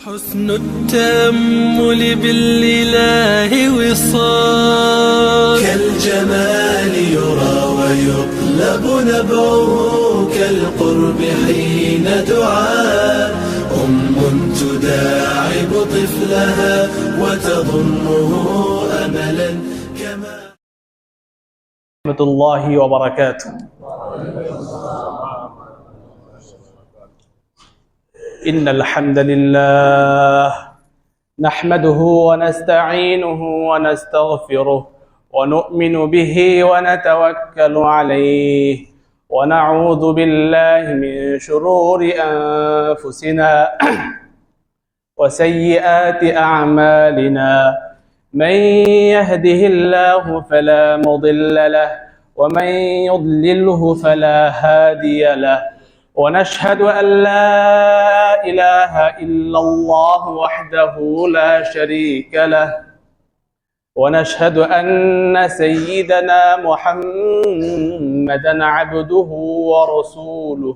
حسن التأمل بالإله وصال كالجمال يرى ويطلب نبعه كالقرب حين دعاء تداعب طفلها وتظنه أملا كما ورحمة الله وبركاته. إن الحمد لله نحمده ونستعينه ونستغفره ونؤمن به ونتوكل عليه ونعوذ بالله من شرور أنفسنا وسيئات أعمالنا. من يهده الله فلا مضل له ومن يضلله فلا هادي له، ونشهد أن لا إله إلا الله وحده لا شريك له، ونشهد أن سيدنا محمدا عبده ورسوله.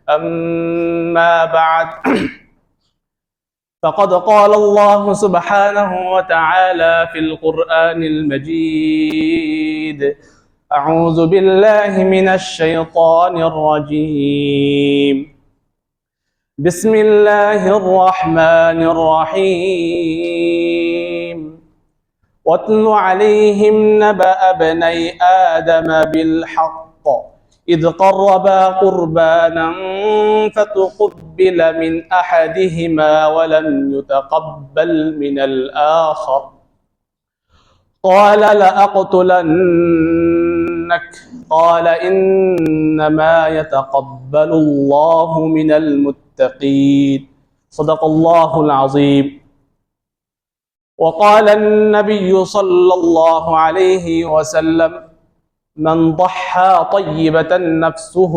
أما بعد، فقد قال الله سبحانه وتعالى في القرآن المجيد: أعوذ بالله من الشيطان الرجيم. بسم الله الرحمن الرحيم. واتل عليهم نبأ ابني آدم بالحق إذ قربا قربانا فتقبل من أحدهما ولم يتقبل من الآخر قال لأقتلنك قال إنما يتقبل الله من المتقين. صدق الله العظيم. وقال النبي صلى الله عليه وسلم: من ضحى طيبة نفسه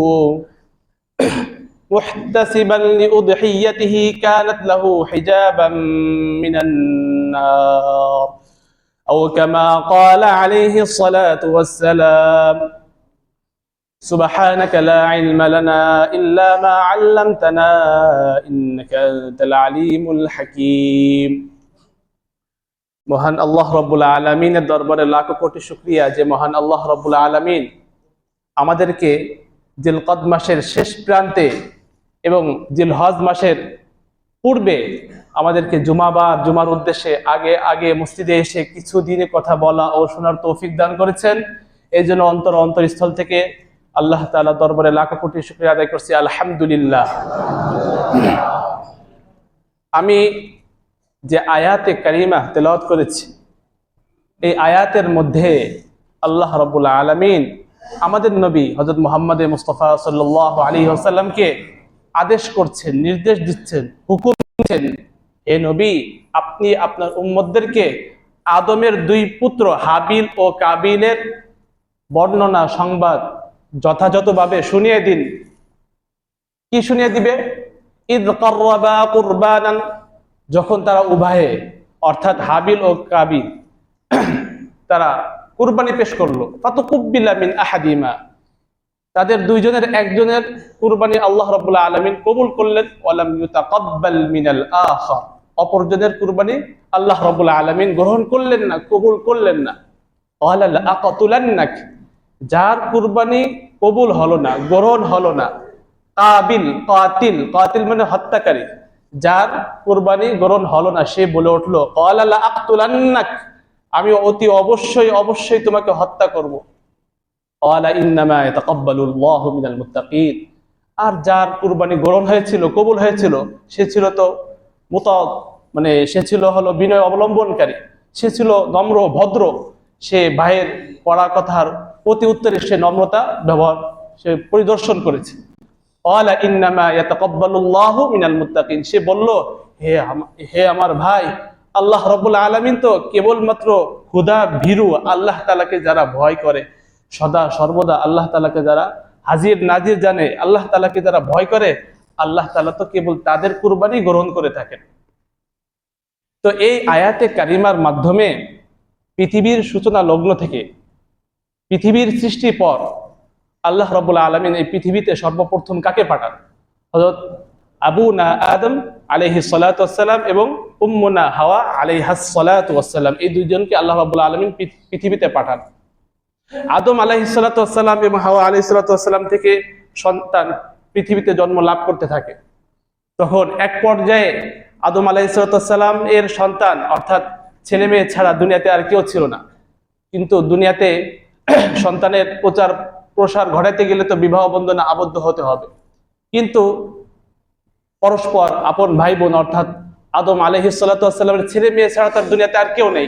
محتسبا لأضحيته كانت له حجابا من النار، أو كما قال عليه الصلاة والسلام. سبحانك لا علم لنا إلا ما علمتنا إنك أنت العليم الحكيم. মহান আল্লাহ রব্বুল আলামিনের দরবারে লাখো কোটি শুকরিয়া যে মহান আল্লাহ রব্বুল আলামিন আমাদেরকে জিলকদ মাসের শেষ প্রান্তে এবং জিলহজ মাসের পূর্বে আমাদেরকে জুমার উদ্দেশ্যে আগে মসজিদে এসে কিছু দিনে কথা বলা ও শোনার তৌফিক দান করেছেন। এই জন্য অন্তরস্থল থেকে আল্লাহ তাআলা দরবারে লাখো কোটি শুকরিয়া আদায় করছি, আলহামদুলিল্লাহ। আমি যে আয়াতে কারিমা তেলাওয়াত করেছি, এই আয়াতের মধ্যে আল্লাহ রাব্বুল আলামিন আমাদের নবী হযরত মুহাম্মদ মুস্তাফা সাল্লাল্লাহু আলাইহি ওয়াসাল্লামকে আদেশ করছেন, নির্দেশ দিচ্ছেন, হুকুম দিচ্ছেন, হে নবী, আপনি আপনার উম্মতদেরকে আদমের দুই পুত্র হাবিল ও কাবিলের বর্ণনা সংবাদ যথাযথভাবে শুনিয়ে দিন। কি শুনিয়ে দিবে? ইদ কাররাবা কুরবানান, যখন তারা উভয়ে অর্থাৎ হাবিল ও কাবিল তারা কুরবানি পেশ করলো, ফাতুকুব্বিলা মিন আহাদিমা, তাদের দুইজনের একজনের কুরবানি আল্লাহ রাব্বুল আলামিন কবুল করলেন, ওয়ালাম ইউতাকাব্বাল মিনাল আখার, অপরজনের কুরবানি আল্লাহ রাব্বুল আলামিন গ্রহণ করলেন না, কবুল করলেন না। ক্বালা লাআকতুলান্নাক, যার কুরবানি কবুল হলো না, গ্রহণ হলো না, কাবিল কাতিল মানে হত্যাকারী, যার কুরবানি গ্রহণ হলো না, সে বলে উঠলো ক্বালা লাআকতুলান্নাক, আমি অতি অবশ্যই তোমাকে হত্যা করব। ক্বালা ইন্নামা ইয়াতাকাব্বালুল্লাহু মিনাল মুত্তাকিন, আর যার কুরবানি গ্রহণ হয়েছিল, কবুল হয়েছিল, সে ছিল তো সে ছিল হলো বিনয় অবলম্বনকারী, সে ছিল নম্র ভদ্র, সে ভাইয়ের পড়া কথার প্রতি উত্তরে সে নম্রতা ব্যবহার সে পরিদর্শন করেছে। ক্বালা ইন্নামা ইয়াতাকাব্বালুল্লাহু মিনাল মুত্তাকিন, সে বলল, হে আমার ভাই, আল্লাহ রাব্বুল আলামিন তো কেবলমাত্র খুদা ভীরু, আল্লাহ তাআলাকে যারা ভয় করে, সদা সর্বদা আল্লাহ তাআলাকে যারা হাজির নাজির জানে, আল্লাহ তাআলাকে যারা ভয় করে, আল্লাহ তাআলা তো কেবল তাদের কুরবানি গ্রহণ করে থাকেন। তো এই আয়াতে কারিমার মাধ্যমে পৃথিবীর সূচনা লগ্ন থেকে পৃথিবীর সৃষ্টির পর আল্লাহ রাব্বুল আলামিন এই পৃথিবীতে সর্বপ্রথম কাকে পাঠান? হযরত আবুনা আদম আলাইহিস সালাতু ওয়াসসালাম এবং উম্মুনা হাওয়া আলাইহাস সালাতু ওয়াসসালাম, এই দুইজনকে আল্লাহ রাব্বুল আলামিন পৃথিবীতে পাঠান। আদম আলাইহিস সালাতু ওয়াসসালাম এবং হাওয়া আলাইহিস সালাতু ওয়াসসালাম থেকে সন্তান পৃথিবীতে জন্ম লাভ করতে থাকে। তখন এক পর্যায়ে আদম আলাইহিস সালাতু ওয়াসসালাম এর সন্তান অর্থাৎ ছেলে মেয়ে ছাড়া দুনিয়াতে আর কেউ ছিল না। কিন্তু দুনিয়াতে সন্তানের প্রচার প্রসার ঘটাতে গেলে তো বিবাহ বন্ধনে আবদ্ধ হতে হবে। কিন্তু পরস্পর আপন ভাই বোন অর্থাৎ আদম আলাইহিস সালাতু ওয়াসসালামের ছেলে মেয়ে ছাড়া তার দুনিয়াতে আর কেউ নেই।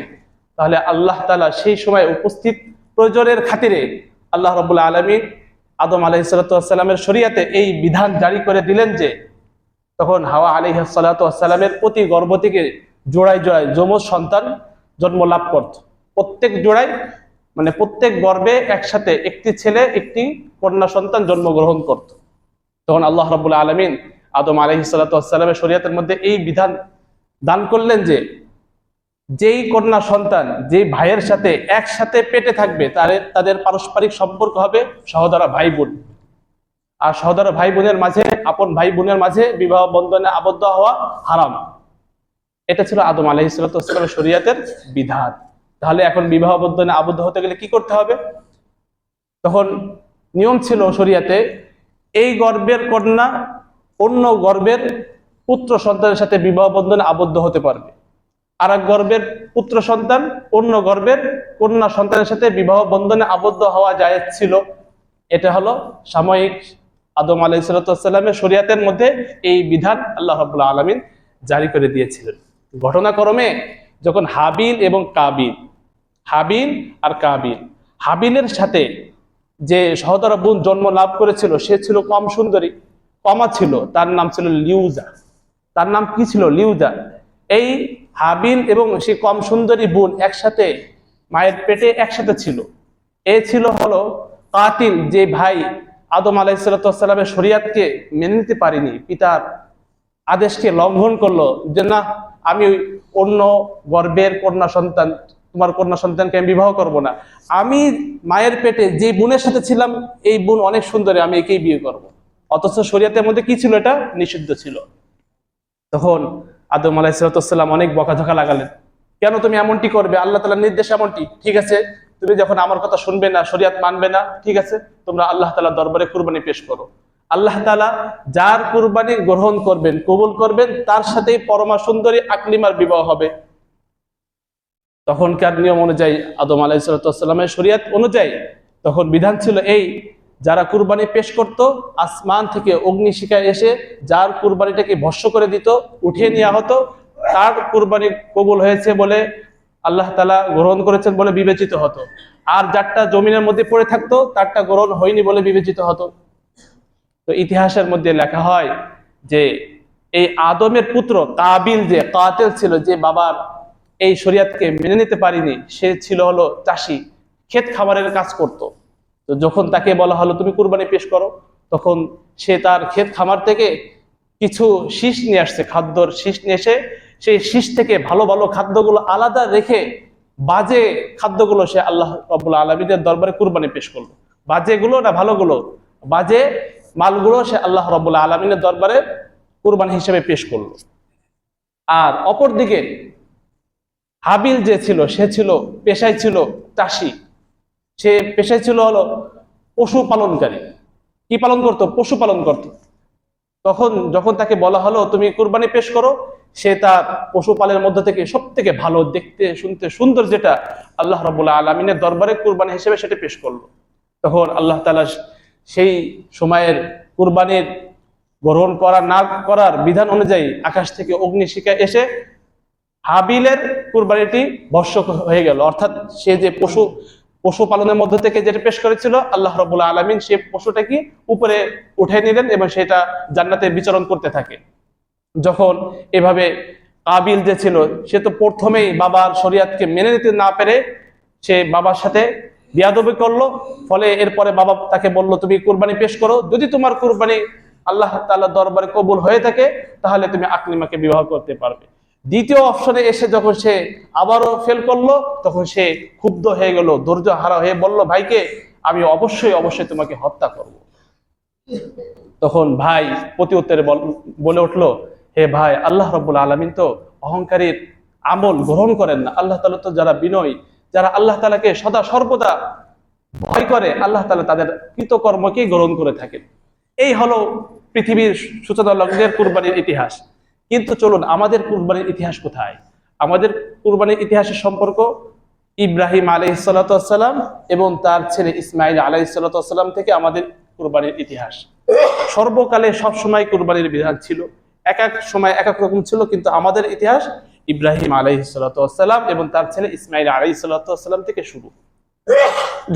তাহলে আল্লাহ তাআলা সেই সময় উপস্থিত প্রয়োজনের খাতিরে আল্লাহ রাব্বুল আলামিন আদম আলাইহিস সালাতু ওয়াসসালামের শরীয়তে এই বিধান জারি করে দিলেন যে তখন হাওয়া আলাইহিস সালাতু ওয়াসসালামের প্রতি গর্ভ থেকে জোড়ায় জোড়ায় যমজ সন্তান জন্ম লাভ করত। প্রত্যেক জোড়ায় মানে প্রত্যেক গর্ভে একসাথে একটি ছেলে একটি কন্যা সন্তান জন্মগ্রহণ করত। তখন আল্লাহ রাব্বুল আলামিন আদম আলাইহিস সালাতু ওয়াসসালামের শরীয়তের মধ্যে এই বিধান দান করলেন যে যেই কন্যা সন্তান যে ভাইয়ের সাথে একসাথে পেটে থাকবে তাদের পারস্পরিক সম্পর্ক হবে সহোদরা ভাই বোন। আর সহোদরা ভাই বোনের মাঝে আপন ভাই বোনের মাঝে বিবাহ বন্ধনে আবদ্ধ হওয়া হারাম। এটা ছিল আদম আলাইহিস সালাতু ওয়াসসালামের শরীয়তের বিধান। তাহলে এখন বিবাহ বন্ধনে আবদ্ধ হতে গেলে কি করতে হবে? তখন নিয়ম ছিল শরীয়তে এই গর্ভের কন্যা অন্য গর্ভের পুত্র সন্তানের সাথে বিবাহ বন্ধনে আবদ্ধ হতে পারবে, আর এক গর্ভের পুত্র সন্তান অন্য গর্ভের কন্যা সন্তানের সাথে বিবাহ বন্ধনে আবদ্ধ হওয়া জায়েজ ছিল। এটা হলো সাময়িক আদম আলাইহিস সালাতু ওয়াসসালামের শরীয়তের মধ্যে এই বিধান আল্লাহ রাব্বুল আলামিন জারি করে দিয়েছিলেন। ঘটনাক্রমে যখন হাবিল এবং কাবিল, হাবিল আর কাবিল, হাবিলের সাথে যে সহোদর বোন জন্ম লাভ করেছিল সে ছিল কম সুন্দরী, কমা ছিল, তার নাম ছিল লিউজা। তার নাম কি ছিল? লিউজা। এই হাবিল এবং সে কম সুন্দরী বোন একসাথে মায়ের পেটে একসাথে ছিল। এ ছিল হলো কাতিল, যে ভাই আদম আলাইহিস সালাতু ওয়াসসালামের শরীয়তকে মেনে নিতে পারেনি, পিতার আদেশকে লঙ্ঘন করলো যে না আমি অন্য গর্ভের কন্যা সন্তান, তোমার কন্যা সন্তানকে আমি বিবাহ করব না, আমি মায়ের পেটে যে বোনের সাথে ছিলাম এই বোন অনেক সুন্দরী, আমি একেই বিয়ে করব। অথচ শরীয়তের মধ্যে কি ছিল? এটা নিষিদ্ধ ছিল। তখন আদম আলাইহিস সালাতু ওয়াসসালাম অনেক বকাঝকা লাগালেন, কেন তুমি এমনটি করবে? আল্লাহ তাআলার নির্দেশ এমনটি। ঠিক আছে, তুমি যখন আমার কথা শুনবে না, শরীয়ত মানবে না, ঠিক আছে, তোমরা আল্লাহ তাআলার দরবারে কুরবানি পেশ করো। আল্লাহ তাআলা যার কুরবানি গ্রহণ করবেন, কবুল করবেন, তার সাথেই পরমা সুন্দরী আকলিমার বিবাহ হবে। তখনকার নিয়ম অনুযায়ী আদম আলাইহিস সালাতু ওয়াসসালামের শরীয়ত অনুযায়ী তখন বিধান ছিল এই, যারা কুরবানি পেশ করত আসমান থেকে অগ্নিশিখা এসে যার কুরবানিটাকে ভস্ম করে দিত, উঠিয়ে নেওয়া হতো, তার কুরবানি কবুল হয়েছে বলে আল্লাহ তাআলা গ্রহণ করেছেন বলে বিবেচিত হতো। আর যারটা জমিনের মধ্যে পড়ে থাকতো তারটা গ্রহণ হয়নি বলে বিবেচিত হতো। তো ইতিহাসের মধ্যে লেখা হয় যে এই আদমের পুত্র কাবিল যে কাতিল ছিল, যে বাবার এই শরীয়তকে মেনে নিতে পারিনি, সে ছিল হলো চাষি, ক্ষেত খামারের কাজ করত। তো যখন তাকে বলা হলো তুমি কুরবানি পেশ করো, তখন সে তার ক্ষেত খামার থেকে কিছু শীষ নিয়ে আসছে, খাদ্যর শীষ নিয়ে এসে সেই শীষ থেকে ভালো ভালো খাদ্যগুলো আলাদা রেখে বাজে খাদ্যগুলো সে আল্লাহ রাব্বুল আলামিনের দরবারে কুরবানি পেশ করলো। বাজেগুলো না ভালোগুলো? বাজে মালগুলো সে আল্লাহ রাব্বুল আলামিনের দরবারে কুরবানি হিসেবে পেশ করলো। আর অপরদিকে হাবিল যে ছিল সে ছিল পেশায় ছিল চাষি, সে পেশায় ছিল হলো পশু পালনকারী। কি পালন করতো? পশু পালন করত। তখন যখন তাকে বলা হলো তুমি কুরবানি পেশ করো, সে তার পশুপালের মধ্যে থেকে সব থেকে ভালো, দেখতে শুনতে সুন্দর যেটা আল্লাহ রাব্বুল আলামিনের দরবারে কুরবানি হিসেবে সেটা পেশ করলো। তখন আল্লাহ তাআলা সেই সময়ের কুরবানির গ্রহণ করা না করার বিধান অনুযায়ী আকাশ থেকে অগ্নিশিখা এসে হাবিলের কুরবানিটি ভস্ম হয়ে গেল। অর্থাৎ সে যে পশু পালনের মধ্য থেকে যেটা পেশ করেছিল, আল্লাহ রাব্বুল আলামিন সে পশুটাকে উপরে উঠে নিলেন এবং সেটা জান্নাতে বিচরণ করতে থাকে। যখন এভাবে কাবিল যে ছিল সে তো প্রথমেই বাবার শরীয়তকে মেনে নিতে না পেরে সে বাবার সাথে বিয়াদবি করলো। ফলে এরপরে বাবা তাকে বলল তুমি কুরবানি পেশ করো, যদি তোমার কুরবানি আল্লাহ তাআলার দরবারে কবুল হয়ে থাকে তাহলে তুমি আকলিমাকে বিবাহ করতে পারবে। দ্বিতীয় অপশনে এসে যখন সে আবারও ফেল করলো, তখন সে ক্ষুব্ধ হয়ে গেল, ধৈর্য হারা হয়ে বলল ভাইকে আমি অবশ্যই তোমাকে হত্যা করব। তখন ভাই প্রতি উত্তরে বলে উঠলো হে ভাই, আল্লাহ রাব্বুল আলামিন তো অহংকারীর আমল গ্রহণ করেন না। আল্লাহ তাআলা তো যারা বিনয়ী, যারা আল্লাহ তাআলাকে সদা সর্বদা ভয় করে, আল্লাহ তাআলা তাদের কৃতকর্মকে গ্রহণ করে থাকেন। এই হলো পৃথিবীর সূচনা লগ্নের কুরবানির ইতিহাস। কিন্তু চলুন, আমাদের কুরবানির ইতিহাস কোথায়? আমাদের কুরবানির ইতিহাসের সম্পর্ক ইব্রাহিম আলাইহিস সালাতু ওয়াস সালাম এবং তার ছেলে ইসমাইল আলাইহিস সালাতু ওয়াস সালাম থেকে আমাদের কুরবানির ইতিহাস। সর্বকালে সব সময় কুরবানির বিধান ছিল, এক এক সময় এক এক রকম ছিল, কিন্তু আমাদের ইতিহাস ইব্রাহিম আলাইহিস সালাতু ওয়াস সালাম এবং তার ছেলে ইসমাইল আলাইহিস সালাতু ওয়াস সালাম থেকে শুরু।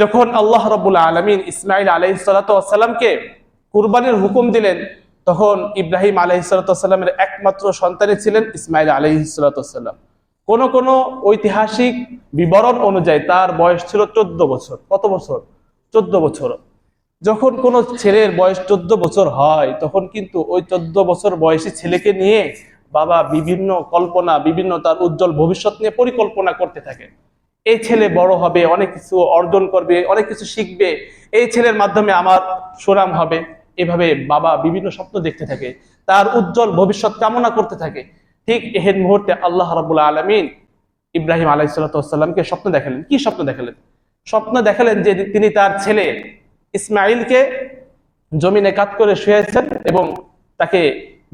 যখন আল্লাহ রাব্বুল আলামিন ইসমাইল আলাইহিস সালাতু ওয়াস সালামকে কুরবানির হুকুম দিলেন, তখন ইব্রাহিম আলাইহিস সালাতু ওয়াস সালামের একমাত্র সন্তানই ছিলেন ইসমাইল আলাইহিস সালাতু ওয়াস সালাম। কোন কোন ঐতিহাসিক বিবরণ অনুযায়ী তার বয়স ছিল 14 বছর। কত বছর? 14 বছর। যখন কোনো ছেলের বয়স 14 বছর হয়, তখন কিন্তু ওই 14 বছর বয়সী ছেলেকে নিয়ে বাবা বিভিন্ন কল্পনা, বিভিন্ন তার উজ্জ্বল ভবিষ্যৎ নিয়ে পরিকল্পনা করতে থাকে। এই ছেলে বড় হবে, অনেক কিছু অর্জন করবে, অনেক কিছু শিখবে, এই ছেলের মাধ্যমে আমার সুনাম হবে, এভাবে বাবা বিভিন্ন স্বপ্ন দেখতে থাকে, তার উজ্জ্বল ভবিষ্যৎ কামনা করতে থাকে। ঠিক এই মুহূর্তে আল্লাহ রাব্বুল আলামিন ইব্রাহিম আলাইহিস সালাতু ওয়াস সালামকে স্বপ্ন দেখালেন। কি স্বপ্ন দেখালেন? স্বপ্ন দেখালেন যে তিনি তার ছেলে ইসমাইলকে জমিনে কাত করে শুয়েছেন এবং তাকে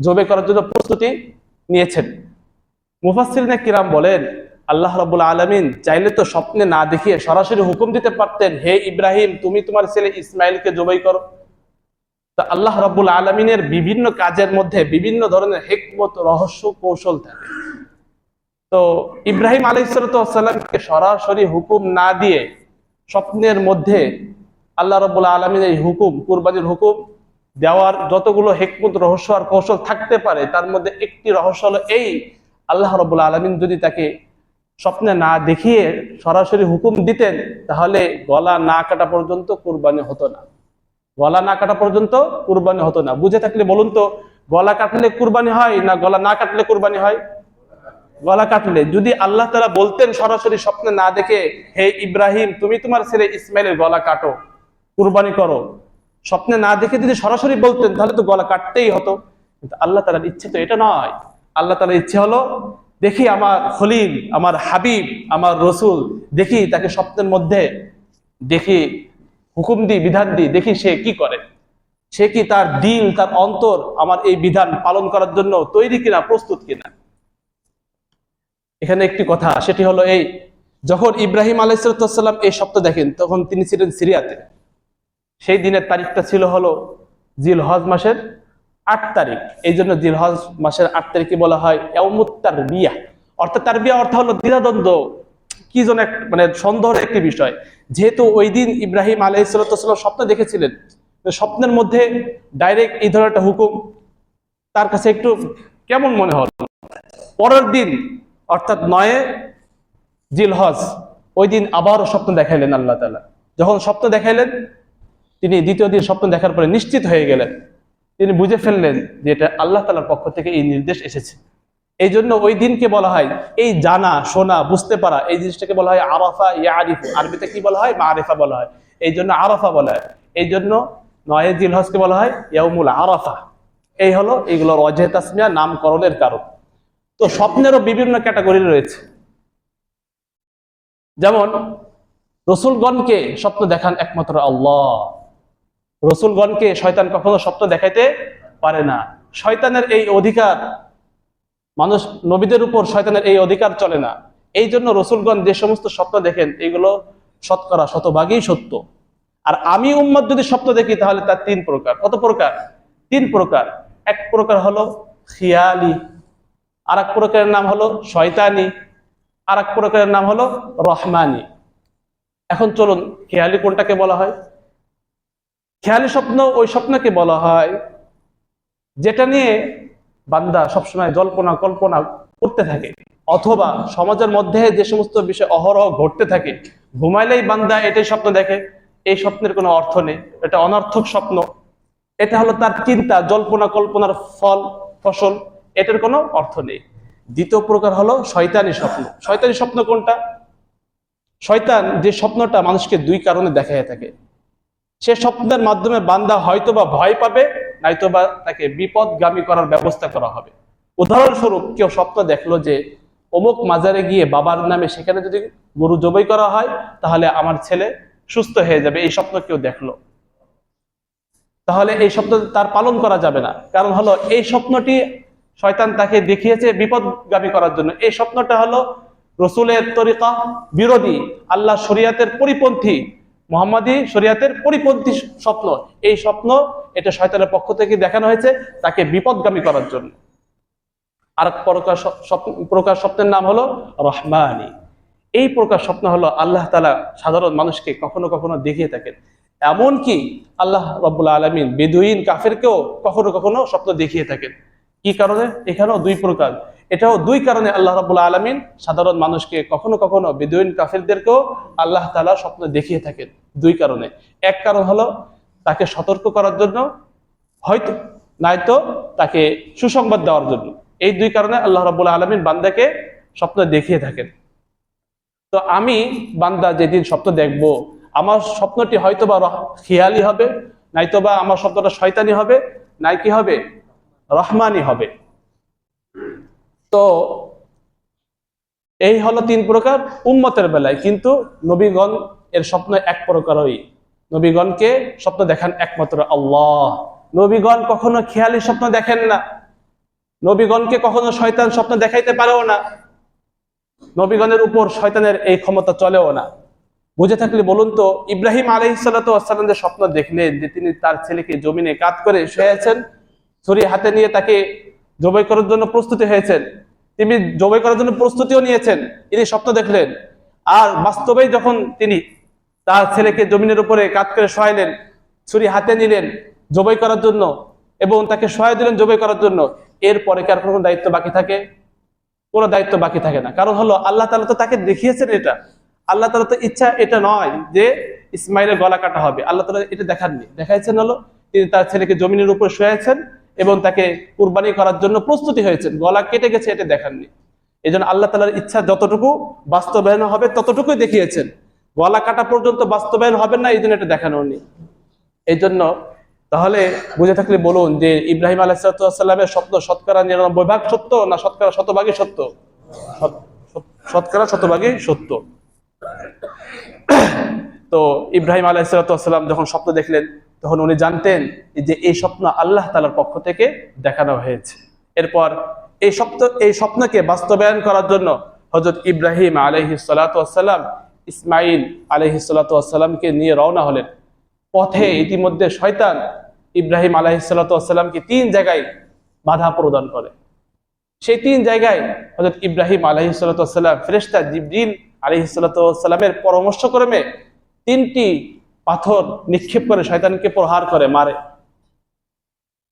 জবে করার জন্য প্রস্তুতি নিয়েছেন। মুফাসসিরিনে কিরাম বলেন, আল্লাহ রাব্বুল আলামিন চাইলে তো স্বপ্নে না দেখিয়ে সরাসরি হুকুম দিতে পারতেন, হে ইব্রাহিম, তুমি তোমার ছেলে ইসমাইলকে জবাই করো। তা আল্লাহ রাব্বুল আলামিনের বিভিন্ন কাজের মধ্যে বিভিন্ন ধরনের হিকমত, রহস্য, কৌশল থাকে। তো ইব্রাহিম আলাইহিস সালামকে সরাসরি হুকুম না দিয়ে স্বপ্নের মধ্যে আল্লাহ রাব্বুল আলামিন এই হুকুম, কুরবানির হুকুম দেওয়ার যতগুলো হিকমত, রহস্য আর কৌশল থাকতে পারে, তার মধ্যে একটি রহস্য হলো এই, আল্লাহ রাব্বুল আলামিন যদি তাকে স্বপ্নে না দেখিয়ে সরাসরি হুকুম দিতেন, তাহলে গলা না কাটা পর্যন্ত কুরবানি হতো না। গলা না কাটা পর্যন্ত কুরবানি হতো না। বুঝে থাকলে বলুন তো, গলা কাটলে কুরবানি হয় না গলা না কাটলে কুরবানি হয়? গলা কাটলে। যদি আল্লাহ তাআলা বলতেন সরাসরি স্বপ্নে না দেখে, হে ইব্রাহিম, তুমি তোমার ছেলে ইসমাইলের গলা কাটো, কুরবানি করো, স্বপ্নে না দেখে যদি সরাসরি বলতেন, তাহলে তো গলা কাটতেই হতো। কিন্তু আল্লাহ তাআলার ইচ্ছে তো এটা নয়। আল্লাহ তাআলার ইচ্ছে হলো, দেখি আমার খলিল, আমার হাবিব, আমার রসুল, দেখি তাকে স্বপ্নের মধ্যে দেখি হুকুম দিই, বিধান দিই, দেখি সে কি করে, সে কি তার দিল, তার অন্তর আমার এই বিধান পালন করার জন্য তৈরি কিনা, প্রস্তুত কিনা। এখানে একটি কথা, সেটি হলো এই, যখন ইব্রাহিম আলাইহিস সালাম এই স্বপ্ন দেখেন, তখন তিনি ছিলেন সিরিয়াতে। সেই দিনের তারিখটা ছিল হলো জিলহজ মাসের 8 তারিখ। এই জন্য জিলহজ মাসের 8 তারিখে বলা হয় ইয়াউমুত তারবিয়া। অর্থাৎ তারবিয়া অর্থ হলো দ্বিধাদ্বন্দ্ব, কি যেন মানে সন্দেহের একটি বিষয়। যেহেতু ওই দিন ইব্রাহিম আলাইহিস সালাম স্বপ্ন দেখেছিলেন, স্বপ্নের মধ্যে ডাইরেক্ট এই ধরনের একটা হুকুম তার কাছে একটু কেমন মনে হল। পরের দিন অর্থাৎ 9 জিলহজ, ওই দিন আবারও স্বপ্ন দেখাইলেন আল্লাহ তাআলা। যখন স্বপ্ন দেখাইলেন, তিনি দ্বিতীয় দিন স্বপ্ন দেখার পরে নিশ্চিত হয়ে গেলেন, তিনি বুঝে ফেললেন যে এটা আল্লাহ তাআলার পক্ষ থেকে এই নির্দেশ এসেছে। এই জন্য ওই দিনকে বলা হয়, এই জানা, শোনা, বুঝতে পারা, এই জিনিসটাকে বলা হয় আরাফা ইয়ারিফু। আরবিতে কি বলা হয়? মারিফা বলা হয়। এই জন্য আরাফা বলা হয়। এই জন্য 9 জিলহজকে বলা হয় ইয়াউমুল আরাফা। এই হলো এইগুলোর ওয়াজহে তাসমিয়া, নামকরণের কারণ। তো স্বপ্নেরও বিভিন্ন ক্যাটাগরি রয়েছে। যেমন রসুলগণকে স্বপ্ন দেখান একমাত্র আল্লাহ। রসুলগণকে শয়তান কখনো স্বপ্ন দেখাইতে পারে না। শয়তানের এই অধিকার, মানুষ নবীদের উপর শয়তানের এই অধিকার চলে না। এই জন্য রসুলগণ যে সমস্ত স্বপ্ন দেখেন, এগুলো শতকরা শতভাগই সত্য। আর আমি উম্মত যদি স্বপ্ন দেখি, তাহলে তার 3 প্রকার। কত প্রকার? 3 প্রকার। এক প্রকার হলো খিয়ালি, আর এক প্রকারের নাম হলো শয়তানি, আর এক প্রকারের নাম হলো রহমানি। এখন চলুন, খেয়ালি কোনটাকে বলা হয়? খেয়ালি স্বপ্ন ওই স্বপ্নকে বলা হয় যেটা নিয়ে বান্দা সবসময় জল্পনা কল্পনা করতে থাকে, অথবা সমাজের মধ্যে যে সমস্ত বিষয় অহরহ ঘটতে থাকে, ঘুমাইলেই বান্দা এটাই স্বপ্ন দেখে। এই স্বপ্নের কোনো অর্থ নেই, এটা অনর্থক স্বপ্ন। এটা হলো তার চিন্তা, জল্পনা কল্পনার ফসল, এটার কোনো অর্থ নেই। দ্বিতীয় প্রকার হলো শয়তানি স্বপ্ন। শয়তানি স্বপ্ন কোনটা? শয়তান যে স্বপ্নটা মানুষকে 2 কারণে দেখায় থাকে। সে স্বপ্নের মাধ্যমে বান্দা হয়তোবা ভয় পাবে, নয়তোবা তাকে বিপদগামী করার ব্যবস্থা করা হবে। উদাহরণস্বরূপ কেউ স্বপ্ন দেখলো যে অমুক মাজারে গিয়ে বাবার নামে সেখানে যদি গরু জবাই করা হয় তাহলে আমার ছেলে সুস্থ হয়ে যাবে, এই স্বপ্ন কেউ দেখলো, তাহলে এই স্বপ্ন তার পালন করা যাবে না। কারণ হলো এই স্বপ্নটি শয়তান তাকে দেখিয়েছে বিপদগামী করার জন্য। এই স্বপ্নটা হলো রসুলের তরিকা বিরোধী, আল্লাহ শরিয়াতের পরিপন্থী, মুহাম্মাদী শরিয়াতের পরিপন্থী স্বপ্ন। এই স্বপ্ন এটা শয়তানের পক্ষ থেকে দেখানো হয়েছে তাকে বিপদগামী করার জন্য। আর প্রকার স্বপ্নের নাম হলো রহমানি। এই প্রকার স্বপ্ন হলো আল্লাহ তাআলা সাধারণ মানুষকে কখনো কখনো দেখিয়ে থাকেন। এমনকি আল্লাহ রাব্বুল আলামিন বেদুইন কাফেরকেও কখনো কখনো স্বপ্ন দেখিয়ে থাকেন। কি কারণে? এখানেও দুই প্রকার, এটাও দুই কারণে আল্লাহ রাব্বুল আলামিন সাধারণ মানুষকে কখনো কখনো বেদুইন কাফেরদেরকেও আল্লাহ তাআলা স্বপ্ন দেখিয়ে থাকেন। দুই কারণে, এক কারণ হলো তাকে সতর্ক করার জন্য, হয়তো নয়তো তাকে সুসংবাদ দেওয়ার জন্য। এই দুই কারণে আল্লাহ রাব্বুল আলামিন বান্দাকে স্বপ্ন দেখিয়ে থাকেন। তো আমি বান্দা যেদিন স্বপ্ন দেখব, আমার স্বপ্নটি হয়তোবা খেয়ালি হবে, নাইতোবা আমার স্বপ্নটা শয়তানি হবে, নাই কি হবে, রহমানি হবে। তো এই হলো তিন প্রকার উম্মতের বেলায়। কিন্তু নবীগণ এর স্বপ্ন এক প্রকারই, নবীগণকে স্বপ্ন দেখান একমাত্র আল্লাহ। নবীগণ কখনো খেয়ালি স্বপ্ন দেখেন না, নবীগণকে কখনো শয়তান স্বপ্ন দেখাইতে পারেও না, নবীগণের উপর শয়তানের এই ক্ষমতা চলেও না। বুঝে থাকলে বলুন তো, ইব্রাহিম আলাইহিস সালাতু ওয়াস সালাম যে স্বপ্ন দেখলেন যে তিনি তার ছেলেকে জমিনে কাত করে শুয়ে আছেন, ছুরি হাতে নিয়ে তাকে জবাই করার জন্য প্রস্তুতি হয়েছেন, তিনি জবাই করার জন্য প্রস্তুতিও নিয়েছেন, তিনি স্বপ্ন দেখলেন। আর বাস্তবেই যখন তিনি তার ছেলেকে জমিনের উপরে কাত করে শোয়াইলেন, ছুরি হাতে নিলেন জবাই করার জন্য এবং তাকে শোয়াই দিলেন জবাই করার জন্য, এরপরে কার কোনো দায়িত্ব বাকি থাকে? কোনো দায়িত্ব বাকি থাকে না। কারণ হলো আল্লাহ তাআলা তো তাকে দেখিয়েছেন এটা, আল্লাহ তাআলা তো ইচ্ছা এটা নয় যে ইসমাইলের গলা কাটা হবে, আল্লাহ তাআলা এটা দেখাননি। দেখাইছেন হলো তিনি তার ছেলেকে জমিনের উপর শুয়েছেন এবং তাকে কুরবানি করার জন্য প্রস্তুতি হয়েছেন, গলা কেটে গেছে এটা দেখাননি। এই জন্য আল্লাহ তাআলার ইচ্ছা যতটুকু বাস্তবায়ন হবে ততটুকুই দেখিয়েছেন, গলা কাটা পর্যন্ত বাস্তবায়ন হবে না, এই জন্য এটা দেখানো নেই। এই জন্য তাহলে বুঝে থাকলে বলুন যে ইব্রাহিম আলাইহিস সালামের স্বপ্ন শতকরা 99% সত্য না শতকরা 100% সত্য? শতকরা 100% সত্য। তো ইব্রাহিম আলাইহিস সালাম যখন স্বপ্ন দেখলেন তখন উনি জানতেন যে এই স্বপ্ন আল্লাহ তাআলার পক্ষ থেকে দেখানো হয়েছে। এরপর এই স্বপ্নকে বাস্তবায়ন করার জন্য হযরত ইব্রাহিম আলাইহিস সালাম ইসমাইল আলাইহিস সালামকে নিয়ে রওনা হলেন। পথে ইতিমধ্যে শয়তান ইব্রাহিম আলাইহিস সালামকে 3 জায়গায় বাধা প্রদান করে। সেই 3 জায়গায় হযরত ইব্রাহিম আলাইহিস সালাম ফেরেশতা জিবরিল আলাইহিস সালামের পরামর্শক্রমে 3টি পাথর নিক্ষেপ করে শয়তানকে প্রহার করে, মারে।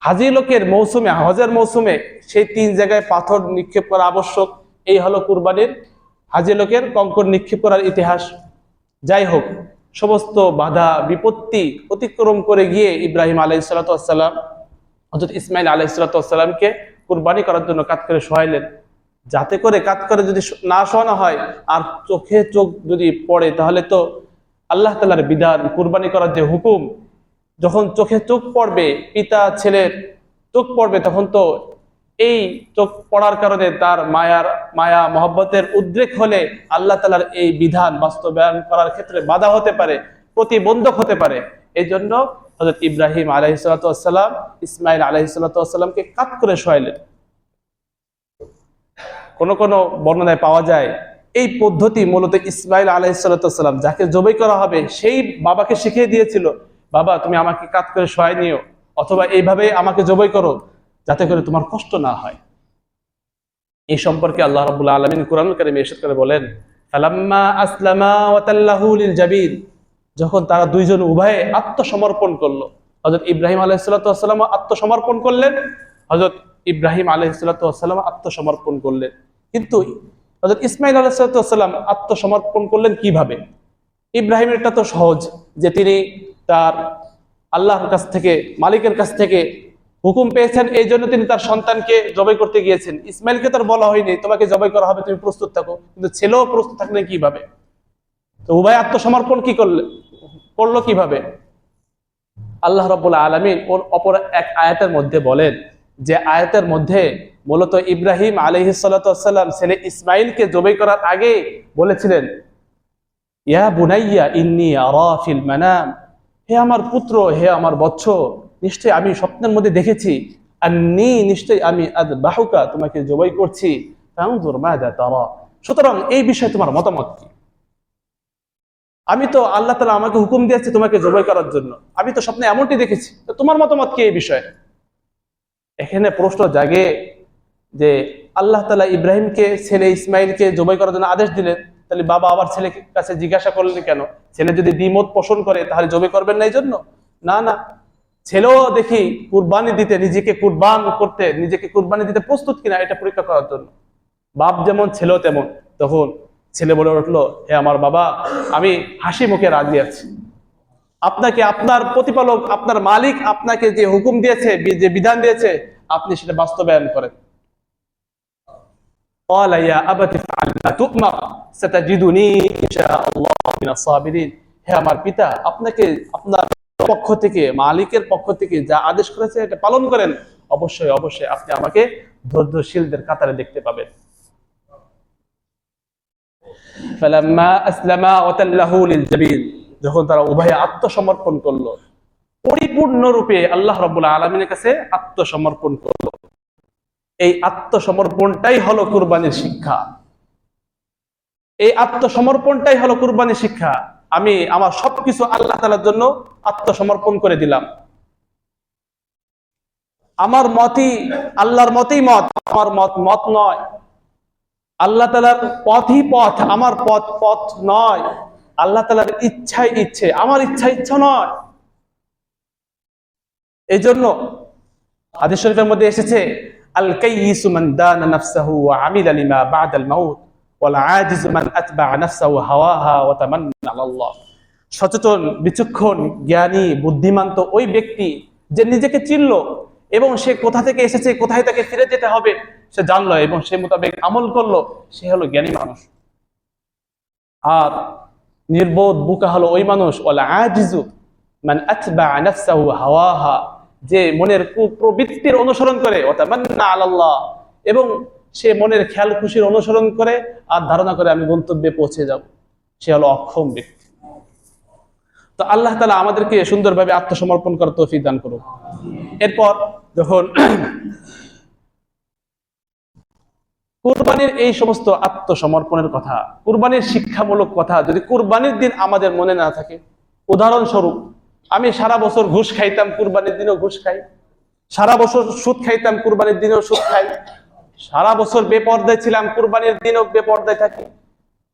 হাজী লোকের মৌসুমে, হজের মৌসুমে সেই 3 জায়গায় পাথর নিক্ষেপ করা আবশ্যক। এই হলো কুরবানির হাজী লোকের কঙ্কর নিক্ষেপ করার ইতিহাস। যাই হোক, সমস্ত বাধা বিপত্তি অতিক্রম করে গিয়ে ইব্রাহিম আলাইহিস সালাম হযরত ইসমাইল আলাইহিস সালামকে কুরবানি করার জন্য কাত করে শোয়াইলেন, যাতে করে কাত করে যদি না শোয়ানো হয় আর চোখে চোখ যদি পড়ে তাহলে তো আল্লাহ তাআলার বিধান, কুরবানি করার যে হুকুম, যখন চোখে চোখ পড়বে, পিতা ছেলের চোখ পড়বে, তখন তো এই চোখ পড়ার কারণে তার মায়া মহব্বতের উদ্রেক হলে আল্লাহ তাআলার এই বিধান বাস্তবায়ন করার ক্ষেত্রে বাধা হতে পারে, প্রতিবন্ধক হতে পারে। এই জন্য হযরত ইব্রাহিম আলাইহিস সালাম ইসমাইল আলাইহিস সালামকে কাত করে শোয়াইলেন। কোন কোন বর্ণনায় পাওয়া যায় এই পদ্ধতি মূলত ইসমাইল আলাইহিস সালাম যাকে জবাই করা হবে সেই বাবাকে শিখিয়ে দিয়েছিল, বাবা তুমি আমাকে কাত করে শোয়াই নিও, অথবা এইভাবে আমাকে জবাই করো যাতে করে তোমার কষ্ট না হয়। এই সম্পর্কে আল্লাহ রাব্বুল আলামিন কুরআনুল কারীমে ইরশাদ করে বলেন, ফালাম্মা আসলামা ওয়া তাল্লাহু লিল জাবিন, যখন তারা দুইজন উভয়ে আত্মসমর্পণ করলো, হযরত ইব্রাহিম আলাইহিস সালাম আত্মসমর্পণ করলেন, হযরত ইব্রাহিম আলাইহিস সালাম আত্মসমর্পণ করলেন। কিন্তু হযরত ইসমাইল আলাইহিস সালাম আত্মসমর্পণ করলেন কিভাবে? ইব্রাহিমেরটা তো সহজ, যে তিনি তার আল্লাহর কাছ থেকে, মালিকের কাছ থেকে হুকুম পেয়েছেন, এই জন্য তিনি তার সন্তানকে জবাই করতে গিয়েছেন। ইসমাইলকে তার বলা হয়নি তোমাকে জবাই করা হবে, তুমি প্রস্তুত থাকো, কিন্তু ছেলেও প্রস্তুত থাকলেন কিভাবে? তো উভয় আত্মসমর্পণ করলো কিভাবে? আল্লাহ রাব্বুল আলামিন ওর অপর এক আয়াতের মধ্যে বলেন, যে আয়াতের মধ্যে মূলত ইব্রাহিম আলাইহিস সালাতু ওয়াসসালাম ছেলে ইসমাইলকে জবাই করার আগে বলেছিলেন, ইয়া বুনাইয়া ইন্নী আরা ফিল মানাম, হে আমার পুত্র, হে আমার বৎস, নিশ্চয় আমি স্বপ্নের মধ্যে দেখেছি, আন্নী, নিশ্চয় আমি আযবাহুকা, তোমাকে জবাই করছি, ফানজুর মাযা তারা, সুতরাং এই বিষয়ে তোমার মতামত কি? আমি তো আল্লাহ তাআলা আমাকে হুকুম দিয়েছে তোমাকে জবাই করার জন্য, আমি তো স্বপ্নে এমনটি দেখেছি, তো তোমার মতামত কি এই বিষয়ে? এখানে প্রশ্ন জাগে যে আল্লাহ তাআলা ইব্রাহিমকে ছেলে ইসমাইলকে জবাই করার জন্য আদেশ দিলেন, তাহলে বাবা আবার ছেলের কাছে জিজ্ঞাসা করলেন কেন? ছেলে যদি দ্বিমত পোষণ করে তাহলে জবাই করবেন না এই জন্য? না না, ছেলেও দেখি কুরবানি দিতে, নিজেকে কুরবান করতে, নিজেকে কুরবানি দিতে প্রস্তুত কিনা এটা পরীক্ষা করার জন্য। বাপ যেমন ছেলেও তেমন। তখন ছেলে বলে উঠলো, হে আমার বাবা, আমি হাসি মুখে রাজি আছি, আপনাকে আপনার প্রতিপালক, আপনার মালিক আপনাকে যে হুকুম দিয়েছে, যে বিধান দিয়েছে, আপনি সেটা বাস্তবায়ন করেন। قال يا أبت افعل ما تؤمر ستجدني إن شاء الله من الصابرين, হে আমার পিতা, আপনাকে আপনার পক্ষ থেকে, মালিকের পক্ষ থেকে যা আদেশ করেছে এটা পালন করেন, অবশ্যই অবশ্যই আপনি আমাকে ধৈর্যশীলদের কাতারে দেখতে পাবেন। فلما أسلما وتله للجبين, যখন তারা উভয়ে আত্মসমর্পণ করলো, পরিপূর্ণরূপে আল্লাহ রাব্বুল আলামিনের কাছে আত্মসমর্পণ করলো, এই আত্মসমর্পণটাই হলো কুরবানির শিক্ষা। এই আত্মসমর্পণটাই হলো কুরবানির শিক্ষা। আমি আমার সবকিছু আল্লাহ তাআলার জন্য আত্মসমর্পণ করে দিলাম। আমার মতই আল্লাহর মতই মত, আমার মত মত নয়। আল্লাহ তাআলার পথই পথ, আমার পথ পথ নয়। আল্লাহ তাআলার ইচ্ছাই ইচ্ছে, আমার ইচ্ছা ইচ্ছা নয়। এই জন্য হাদিস শরীফের মধ্যে এসেছে, আল কাইয়িসু মান দানা নাফসাহু ওয়া আমিলা লিমা বা'দাল মাউত ওয়াল আজিজু মান আতবা'a নাফসাহু হাওয়াহা ওয়া তামান্না আলাল্লাহ। সচেতন, বিচক্ষণ, জ্ঞানী, বুদ্ধিমান তো ওই ব্যক্তি যে নিজেকে চিনল এবং সে কোথা থেকে এসেছে, কোথায় তাকে ফিরে যেতে হবে সে জানলো এবং সে মোতাবেক আমল করলো, সে হলো জ্ঞানী মানুষ। আর নির্বোধ বোকা হলো ওই মানুষ, ওয়াল আজিজু মান আতবা'a নাফসাহু হাওয়াহা, যে মনের কুপ্রবৃত্তির অনুসরণ করে, ওয়াতামান্না আলাল্লাহ, এবং সে মনের খেয়াল খুশির অনুসরণ করে আর ধারণা করে আমি গন্তব্যে পৌঁছে যাব, সে হলো অক্ষম ব্যক্তি। তো আল্লাহ তাআলা আমাদেরকে সুন্দরভাবে আত্মসমর্পণ করার তৌফিক দান করুন। এরপর যখন কুরবানির এই সমস্ত আত্মসমর্পণের কথা, কুরবানির শিক্ষামূলক কথা যদি কুরবানির দিন আমাদের মনে না থাকে, উদাহরণস্বরূপ আমি সারা বছর ঘুষ খাইতাম, কুরবানির দিনও ঘুষ খাই, সারা বছর সুদ খাইতাম, কুরবানির দিনও সুদ খাই, সারা বছর বেপর্দায় ছিলাম, কুরবানির দিনও বেপর্দায় থাকি,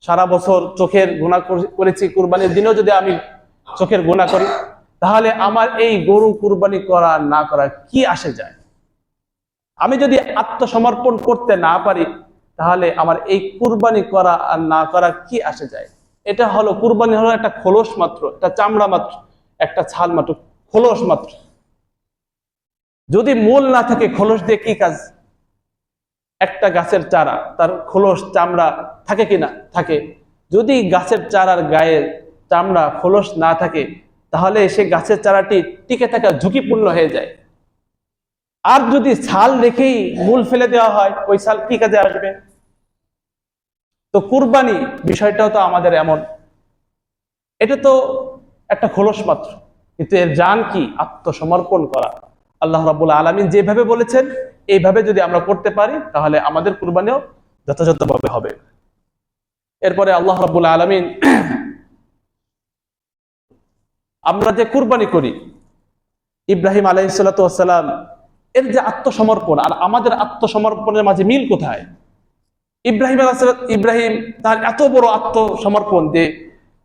সারা বছর চোখের গুনাহ করেছি, কুরবানির দিনও যদি আমি চোখের গুনাহ করি, তাহলে আমার এই গরু কুরবানি করা না করা কি আসে যায়? আমি যদি আত্মসমর্পণ করতে না পারি, তাহলে আমার এই কুরবানি করা আর না করা কি আসে যায়? এটা হলো কুরবানি, হলো একটা খোলস মাত্র, একটা চামড়া মাত্র, একটা ছাল মাত্র, খোলস মাত্র। যদি মূল না থাকে, খোলস দিয়ে কি কাজ? একটা গাছের চারা, তার খোলস চামড়া থাকে কিনা? থাকে। যদি গাছের চারার গায়ে চামড়া খোলস না থাকে, তাহলে সে গাছের চারাটি টিকে থাকা ঝুঁকিপূর্ণ হয়ে যায়। আর যদি ছাল রেখেই মূল ফেলে দেওয়া হয়, ওই ছাল কি কাজে আসবে? তো কুরবানি বিষয়টাও তো আমাদের এমন, এটা তো একটা খোলস মাত্র, কিন্তু এর জান কি? আত্মসমর্পণ করা। আল্লাহ রাব্বুল আলামিন যেভাবে বলেছেন এইভাবে যদি আমরা করতে পারি, তাহলে আমাদের কুরবানিও যথাযথভাবে হবে। এরপরে আল্লাহ রাব্বুল আলামিন আমরা যে কুরবানি করি, ইব্রাহিম আলাইহিস সালাতু ওয়াস সালাম এর যে আত্মসমর্পণ আর আমাদের আত্মসমর্পণের মাঝে মিল কোথায়? ইব্রাহিম তার এত বড় আত্মসমর্পণ যে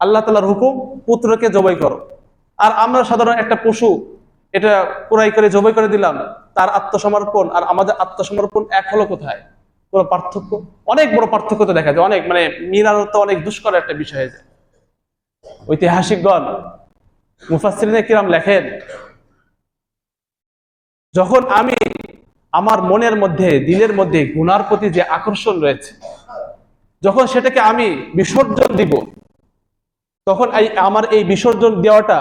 আল্লাহ তাআলার হুকুম, পুত্রকে জবাই করো, আর আমরা সাধারণ একটা পশু এটা কুরাই করে জবাই করে দিলাম। তার আত্মসমর্পণ আর আমাদের আত্মসমর্পণ এক হলো কোথায়? কোনো পার্থক্য? অনেক বড় পার্থক্য তো দেখা যায়, অনেক, মানে মিলানো তো অনেক দুষ্কর একটা বিষয় হয়ে যায়। ঐতিহাসিকগণ, মুফাসসিরিনে কিরাম লেখেন, যখন আমি আমার মনের মধ্যে, দিলের মধ্যে গুনার প্রতি যে আকর্ষণ রয়েছে, যখন সেটাকে আমি বিসর্জন দিব, তখন আমার এই বিসর্জন দেওয়াটা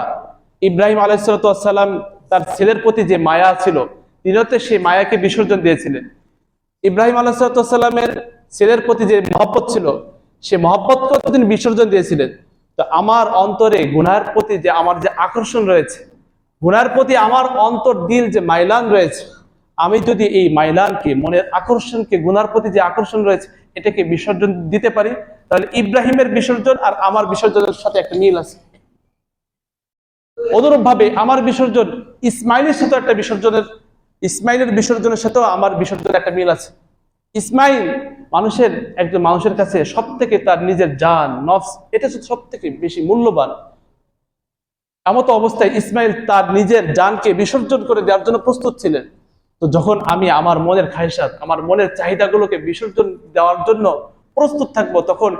ইব্রাহিম আলাইহিস সালাতু ওয়াস সালাম তার ছেলের প্রতি যে মায়া ছিল, তিনিও তো সেই মায়াকে বিসর্জন দিয়েছিলেন। ইব্রাহিম আলাইহিস সালামের ছেলের প্রতি যে মহব্বত ছিল, সে মহব্বতকে তিনি বিসর্জন দিয়েছিলেন। তো আমার অন্তরে গুনাহের প্রতি যে আমার যে আকর্ষণ রয়েছে, গুনাহের প্রতি আমার অন্তর দিল যে মাইলান রয়েছে, আমি যদি এই মাইলানকে, মনের আকর্ষণকে, গুনার প্রতি যে আকর্ষণ রয়েছে, এটাকে বিসর্জন দিতে পারি, তাহলে ইব্রাহিমের বিসর্জন আর আমার বিসর্জনের সাথে একটা মিল আছে। অনুরূপ ভাবে আমার বিসর্জন ইসমাইলের সাথে একটা ইসমাইলের বিসর্জনের সাথেও আমার বিসর্জনের একটা মিল আছে। ইসমাইল একজন মানুষের কাছে সব থেকে তার নিজের জান, নফস, এটা সব থেকে বেশি মূল্যবান। এমত অবস্থায় ইসমাইল তার নিজের জানকে বিসর্জন করে দেওয়ার জন্য প্রস্তুত ছিলেন। তো যখন আমি আমার মনের খায়সাত, আমার মনের চাহিদাগুলোকে বিসর্জন দেওয়ার জন্য প্রস্তুত থাকবো, তখন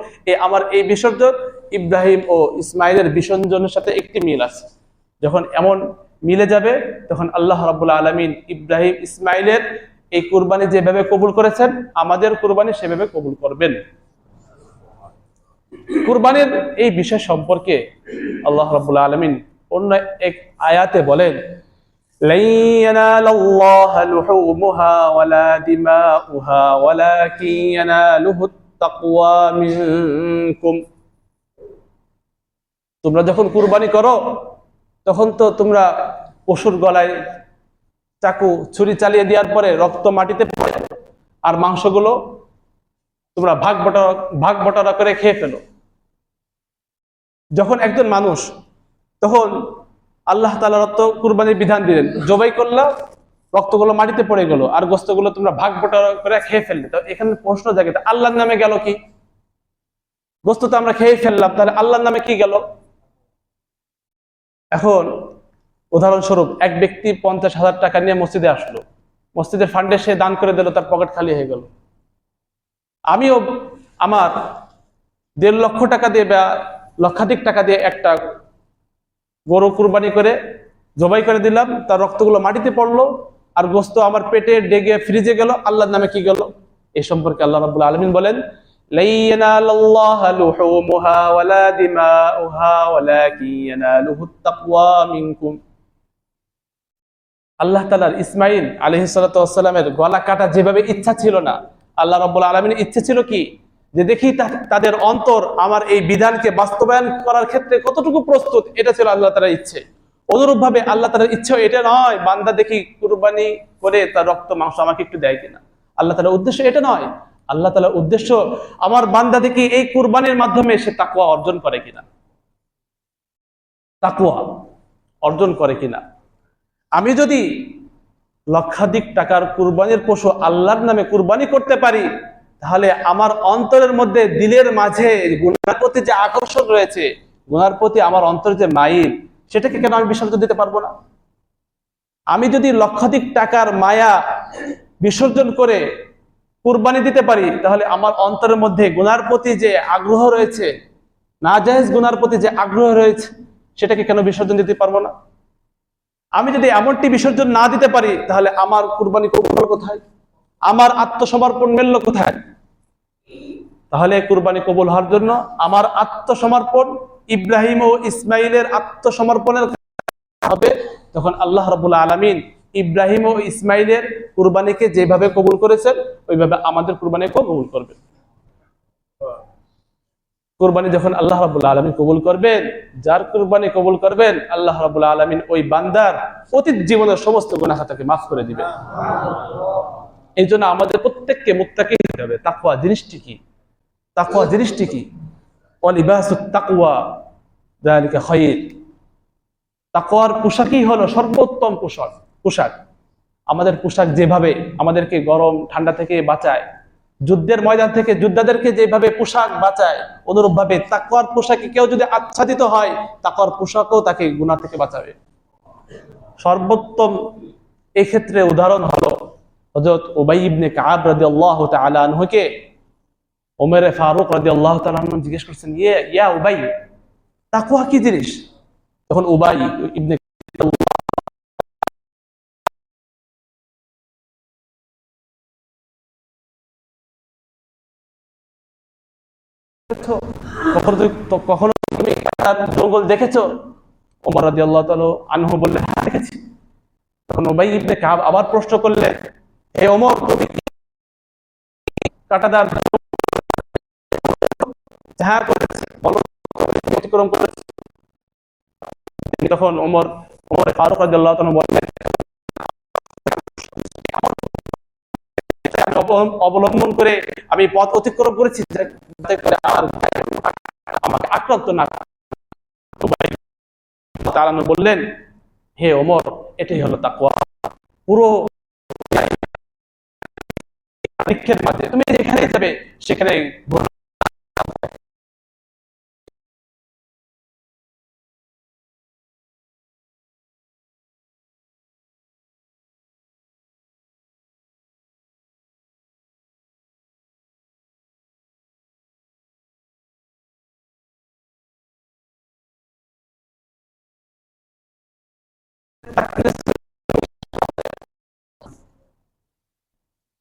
আমার এই বিসর্জন ইব্রাহিম ও ইসমাইলের বিসর্জনের সাথে একটি মিল আছে। যখন এমন মিলে যাবে, তখন আল্লাহ রাব্বুল আলামিন ইব্রাহিম ইসমাইলের এই কুরবানি যেভাবে কবুল করেছেন, আমাদের কুরবানি সেভাবে কবুল করবেন। কুরবানির এই বিষয় সম্পর্কে আল্লাহ রাব্বুল আলামিন অন্য এক আয়াতে বলেন, lan yanalallaha luhumuha wala dima'uha walakin yanaluhu at-taqwa minkum। তোমরা যখন কুরবানি করো, তখন তো তোমরা পশুর গলায় চাকু ছুরি চালিয়ে দেওয়ার পরে রক্ত মাটিতে পড়ে, আর মাংসগুলো তোমরা ভাগ বটারা করে খেয়ে ফেলো। যখন একজন মানুষ, তখন আল্লাহ তাআলা রক্ত কুরবানির বিধান দিলেন, জবাই করলা, রক্তগুলো মাটিতে পড়ে গেল, আর গোস্তগুলো তোমরা ভাগ বটারা করে খেয়ে ফেললে। তো এখানে প্রশ্ন জাগে, আল্লাহর নামে গেল কি? গোস্ত তো আমরা খেয়ে ফেললাম, তাহলে আল্লাহর নামে কি গেল? এখন উদাহরণস্বরূপ এক ব্যক্তি 50,000 টাকা নিয়ে মসজিদে আসলো, মসজিদের ফান্ডে সে দান করে দিল, তার পকেট খালি হয়ে গেল। আমিও আমার 1.5 লক্ষ টাকা দিয়ে বা লক্ষাধিক টাকা দিয়ে একটা গরু কুরবানি করে জবাই করে দিলাম, তার রক্তগুলো মাটিতে পড়লো, আর গোস্ত আমার পেটে ডেগে ফ্রিজে গেল, আল্লাহর নামে কি গেল? এই সম্পর্কে আল্লাহ রাব্বুল আলামিন বলেন, লা ইয়ানালাল্লাহু লুহুমুহা ওয়ালা দিমাউহা ওয়ালাকিন ইয়ানালুহু আত-তাকওয়া মিনকুম। আল্লাহ তাআলার ইসমাইল আলাইহিস সালাতু ওয়াস সালামের গলা কাটা যেভাবে ইচ্ছা ছিল না, আল্লাহ রাব্বুল আলামিনের ইচ্ছে ছিল কি, যে দেখি তাদের অন্তর আমার এই বিধানকে বাস্তবায়ন করার ক্ষেত্রে কতটুকু প্রস্তুত, এটা ছিল আল্লাহ তাআলার ইচ্ছে। অনুরূপ ভাবে আল্লাহ তাআলার ইচ্ছে এটা নয় বান্দা দেখি কুরবানি করে তার রক্ত মাংস আমাকে একটু দেয় কিনা। আল্লাহ তাআলার উদ্দেশ্য এটা নয়। আল্লাহ তাআলার উদ্দেশ্য আমার বান্দা দেখি এই কুরবানির মাধ্যমে সে তাকওয়া অর্জন করে কিনা, তাকওয়া অর্জন করে কিনা। আমি যদি লক্ষাধিক টাকার কুরবানির পশু আল্লাহর নামে কুরবানি করতে পারি, তাহলে আমার অন্তরের মধ্যে, দিলের মাঝে গুনার প্রতি যে আকর্ষণ রয়েছে, গুনার প্রতি আমার অন্তরের যে মাইল, সেটাকে কেন আমি বিসর্জন দিতে পারবো না? আমি যদি লক্ষাধিক টাকার মায়া বিসর্জন করে কুরবানি দিতে পারি, তাহলে আমার অন্তরের মধ্যে গুনার প্রতি যে আগ্রহ রয়েছে, নাজায়েজ গুনার প্রতি যে আগ্রহ রয়েছে, সেটাকে কেন বিসর্জন দিতে পারবো না? আমি যদি এমনটি বিসর্জন না দিতে পারি, তাহলে আমার কুরবানি কবুল হলো কোথায়? আমার আত্মসমর্পণ মিলল কোথায়? তাহলে কুরবানি কবুল হওয়ার জন্য আমার আত্মসমর্পণ ইব্রাহিম ও ইসমাইলের আত্মসমর্পণের হবে। তখন আল্লাহ রাব্বুল আলামিন ইব্রাহিম ও ইসমাইলের কুরবানিকে যেভাবে কবুল করেছেন, ওইভাবে আমাদের কুরবানিকেও কবুল করবেন। কুরবানি যখন আল্লাহ রাব্বুল আলামিন কবুল করবেন, যার কুরবানি কবুল করবেন, আল্লাহ রাব্বুল আলামিন ওই বান্দার অতীত জীবনের সমস্ত গুনাহ খাতাকে মাফ করে দিবেন। এই জন্য আমাদের প্রত্যেককে মুত্তাকি হতে হবে। তাকওয়া জিনিসটি কি? তাকওয়া জিনিসটি কি? ওয়ালিবাসুত তাকওয়া যালিকা খায়র। তাকওয়ার পোশাকই হলো সর্বোত্তম পোশাক। আমাদের পোশাক যেভাবে আমাদেরকে গরম ঠান্ডা থেকে বাঁচায়, যুদ্ধের ময়দান থেকে যোদ্ধাদেরকে যেভাবে পোশাক বাঁচায়, অনুরূপ ভাবে তাকওয়ার পোশাকে কেউ যদি আচ্ছাদিত হয়, তাকওয়ার পোশাকও তাকে গুনাহ থেকে বাঁচাবে। সর্বোত্তম এই ক্ষেত্রে উদাহরণ হলো হযরত উবাই ইবনে কাব রাদিয়াল্লাহু তাআলা আনহুকে ওমর ফারুক রাদিয়াল্লাহু তাআলা আনহু জিজ্ঞেস করছেন, ইয়া উবাই, তাকওয়া কি জিনিস? তখন উবাই ইবনে কখনো তুমি জঙ্গল দেখেছো? ওমর রাদিয়াল্লাহু তাআলা আনহু বললেন, হ্যাঁ দেখেছি। তখন উবাই ইবনে কাব আবার প্রশ্ন করলেন, হে ওমর, তুমি কাঁটাদার হ্যাঁ করেছে, অতিক্রম করেছে। তখন ওমর ফারুক রাদিয়াল্লাহু তাআলা বললেন, অবলম্বন করে আমি পথ অতিক্রম করেছি যাতে করে আমাকে আক্রান্ত না তাআলা বললেন, হে ওমর, এটাই হলো তাকওয়া। পুরো মাঝে তুমি যেখানে যাবে সেখানে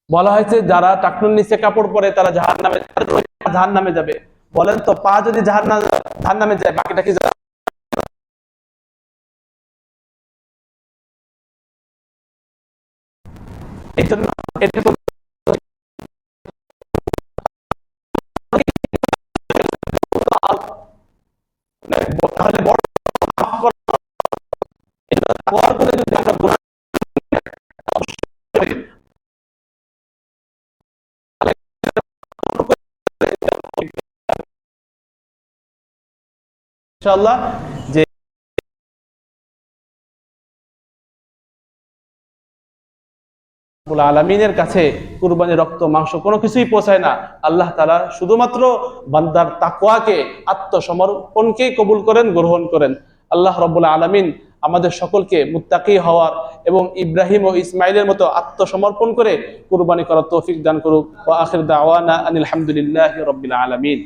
বলা হয়েছে যারা টাকনুর নিচে কাপড় পরে তারা জাহান্নামে যাবে। বলেন তো, পা যদি জাহান্নামে যায় বাকিটা কি যাবে? এই জন্য এটা তো তাহলে বড় মাফ করা, এটা তাকওয়ার করে যদি আমরা গুনাহ করি, ইনশাআল্লাহ যে আলামিনের কাছে কুরবানির রক্ত মাংস কোনো কিছুই পৌঁছায় না। আল্লাহ তাআলা শুধুমাত্র বান্দার তাকওয়াকে, আত্মসমর্পণকে কবুল করেন, গ্রহণ করেন। আল্লাহ রাব্বুল আলামিন আমাদের সকলকে মুত্তাকি হওয়ার এবং ইব্রাহিম ও ইসমাইলের মতো আত্মসমর্পণ করে কুরবানি করার তৌফিক দান করুক। ওয়া আখির দাওয়ানা আনিল হামদুলিল্লাহি রাব্বিল আলামিন।